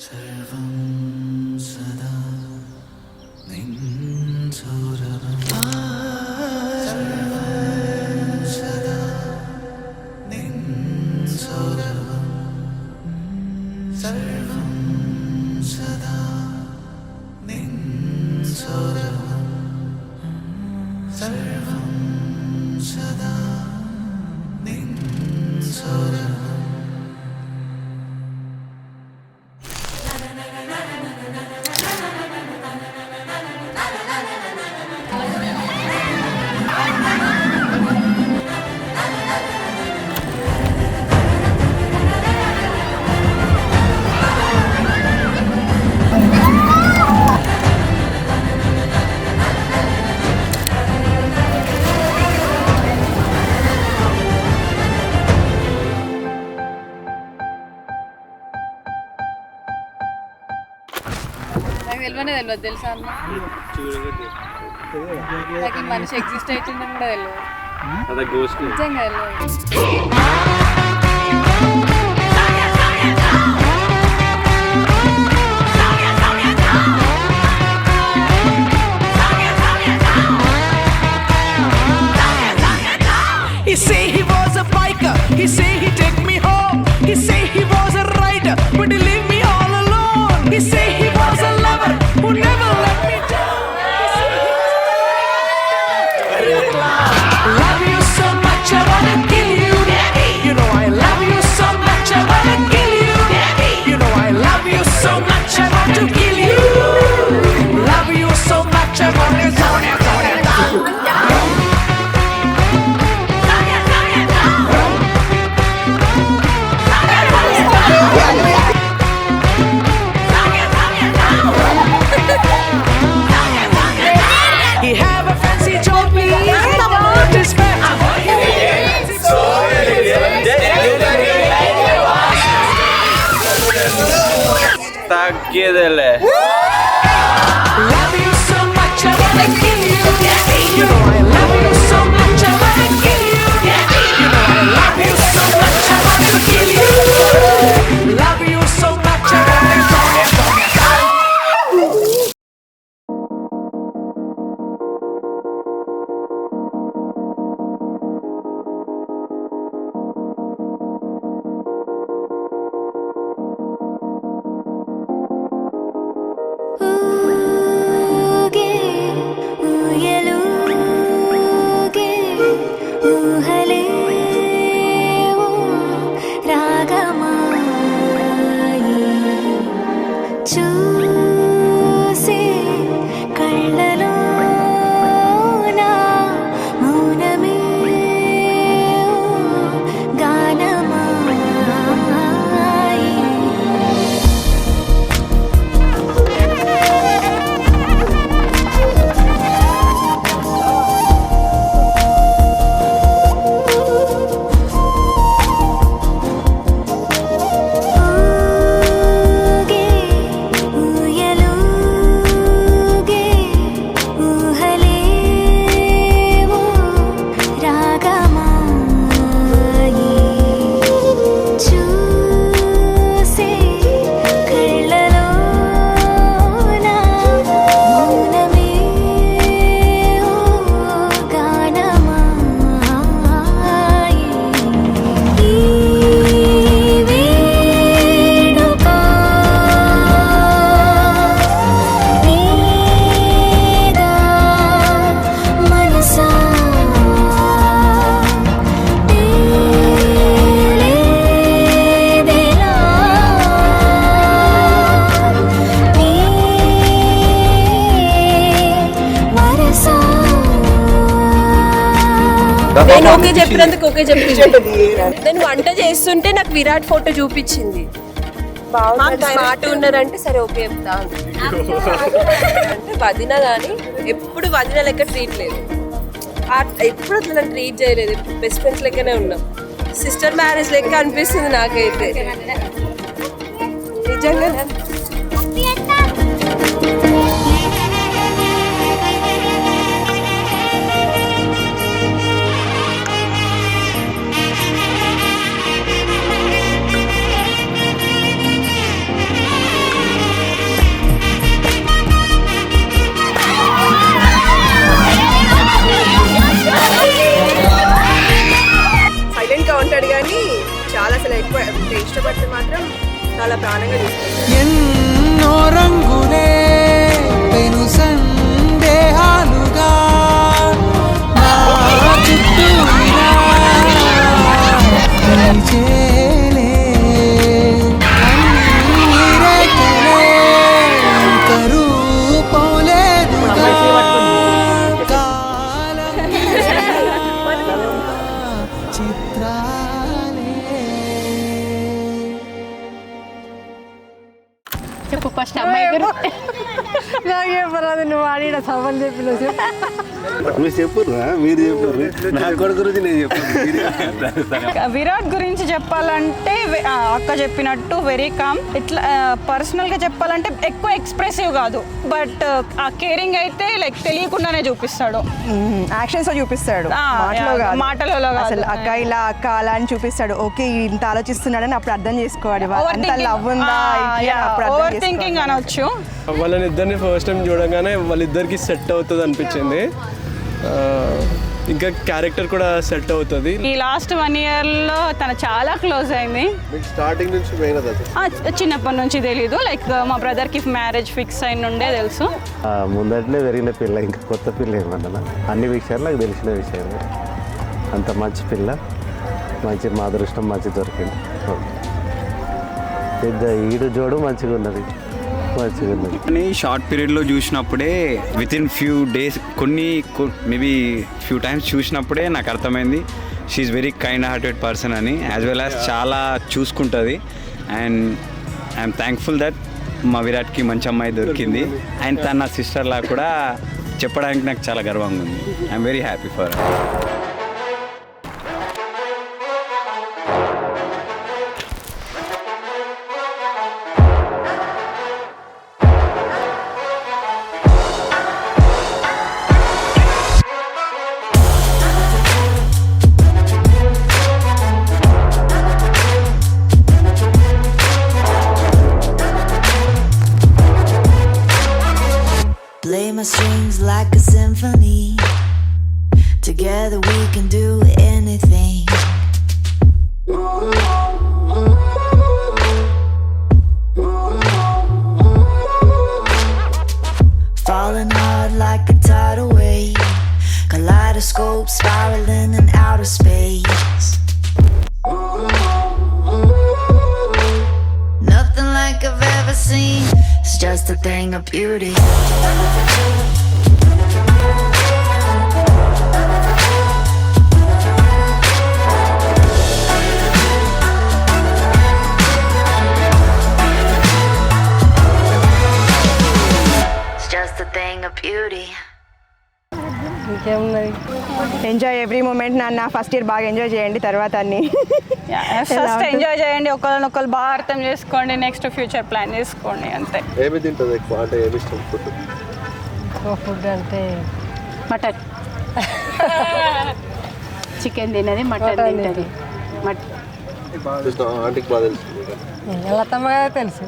సర్వం సదా నిన్సౌరవం సర్వం సదా నిన్సౌరవం సర్వం సదా నిన్సౌరవం సర్వం సదా నిన్సౌరవం నాకు తెలియదు తెలుసా అన్న నాకు ఈ మనిషి ఎగ్జిస్ట్ అవుతుందని కూడా తెలియదు నిజంగా తెలియదు. He say he was a biker, he say he take me home, he say he was a rider, but he leave me all alone. He say he was a lover who never let me down. Love you so much I wanna kill you. You know I love you so much I wanna kill you. You know I love you so much I want to kill you. Love you so much I wanna He have a fancy job, please. About his తగ్గేదేలే. Love you so much I wanna kill you. You know I love you so much I wanna kill you. You know I love you so much I wanna kill you. Love you so much I wanna ఊగే ఊయలూగే ఊహలేవో రాగమాయి చూసే కళ్ళలోన మౌనమే గానమాయి ఊగే ఊయలూగే ఊహలేవో రాగమాయి చూసే కళ్ళలోన మౌనమే గానమాయి ఈ వేడుక నీదా మనసా తేలేదెలా నీ వరసా నేను ఓకే చెప్పినందుకు ఓకే చెప్పింది. నేను వంట చేస్తుంటే నాకు విరాట్ ఫోటో చూపించింది, స్మార్ట్ ఉన్నదంటే సరే ఓకే చెప్తా అంది. అంటే వదిన కానీ ఎప్పుడు వదిన లెక్క ట్రీట్ లేదు, ఎప్పుడు అట్లా నన్ను ట్రీట్ చేయలేదు, బెస్ట్ ఫ్రెండ్స్ లెక్కనే ఉన్నాం. సిస్టర్ మ్యారేజ్ లెక్క అనిపిస్తుంది నాకైతే నిజంగా. ఇష్టపడితే మాత్రం చాలా ప్రాణంగా చూసుకుంటారు. ఎన్నో రంగులే పెను సందేహాలుగా నా చుట్టూ ఇలా నిలిచేలే. కన్నీరేకలే కరూపంలేదుగా కాలం చిత్రాలే. చెప్పు ఫస్ట్ అమ్మాయి గురు మీరు చెప్పుర్రా, మీరు చెప్పుర్రు. నా కొడుకు గురించి నేను చెప్పాను. విరాట్ గురించి చెప్పాలంటే అక్క చెప్పినట్టు వెరీ కామ్. ఇట్లా పర్సనల్గా చెప్పాలంటే ఎక్కువ ఎక్స్ప్రెసివ్ కాదు, బట్ ఆ కేరింగ్ అయితే లైక్ తెలియకుండానే చూపిస్తాడు. యాక్షన్స్ లో చూపిస్తాడు, మాటలలో కాదు. అసలు అక్క ఇలా అక్క అలా అని చూపిస్తాడు. ఓకే ఇంత ఆలోచిస్తున్నాడని అప్పుడు అర్థం చేసుకోవాలి. అంత లవ్ ఉందా ఓవర్ థింకింగ్ అనొచ్చు. వాళ్ళని ఇద్దరిని ఫస్ట్ టైం చూడగానే వాళ్ళిద్దరికి సెట్ అవుతుంది అనిపించింది. ఇంకా క్యారెక్టర్ కూడా సెట్ అవుతుంది. ఈ లాస్ట్ 1 yearలో తను చాలా క్లోజ్ అయింది. స్టార్టింగ్ నుంచి చిన్నప్పటి నుంచి తెలీదు, లైక్ మా బ్రదర్కి మ్యారేజ్ ఫిక్స్ అయిన నుండే తెలుసు. ముందట్లే పెరిగిన పిల్ల, ఇంకా కొత్త పిల్ల ఏమన్నా అన్ని విషయాలు నాకు తెలిసిన విషయాలు. అంత మంచి పిల్ల, మంచి మా అదృష్టం మంచి దొరికింది. పెద్ద ఈడు జోడు మంచిగా ఉన్నది. కానీ షార్ట్ పీరియడ్లో చూసినప్పుడే within few days maybe few times చూసినప్పుడే నాకు అర్థమైంది she's very kind hearted person అని, యాజ్ వెల్ యాజ్ చాలా చూసుకుంటుంది. అండ్ ఐఎమ్ థ్యాంక్ఫుల్ దట్ మా విరాట్కి మంచి అమ్మాయి దొరికింది. అండ్ తన నా సిస్టర్లా కూడా చెప్పడానికి నాకు చాలా గర్వంగా ఉంది. I'm very happy for her. Play my strings like a symphony. Together we can do anything. Falling hard like a tidal wave. Kaleidoscope spiraling in outer space. Nothing like I've ever seen. It's just a thing of beauty. It's just a thing of beauty. Enjoy every moment. నాన్న first year బాగా enjoy చేయండి, తర్వాత అన్ని first enjoy చేయండి, ఒకరినొకరు బాగా అర్థం చేసుకోండి, నెక్స్ట్ ఫ్యూచర్ ప్లాన్ చేసుకోండి, అంతే. ఏమి తింటుంది ఎక్కువ, అంటే ఏమి ఇష్టం ఫుడ్? ఫుడ్ అంటే మటన్, చికెన్ తినది, మటన్ తింటుంది. ఆంటీకి బాగా తెలుసు. లతమ్మ తెలుసు.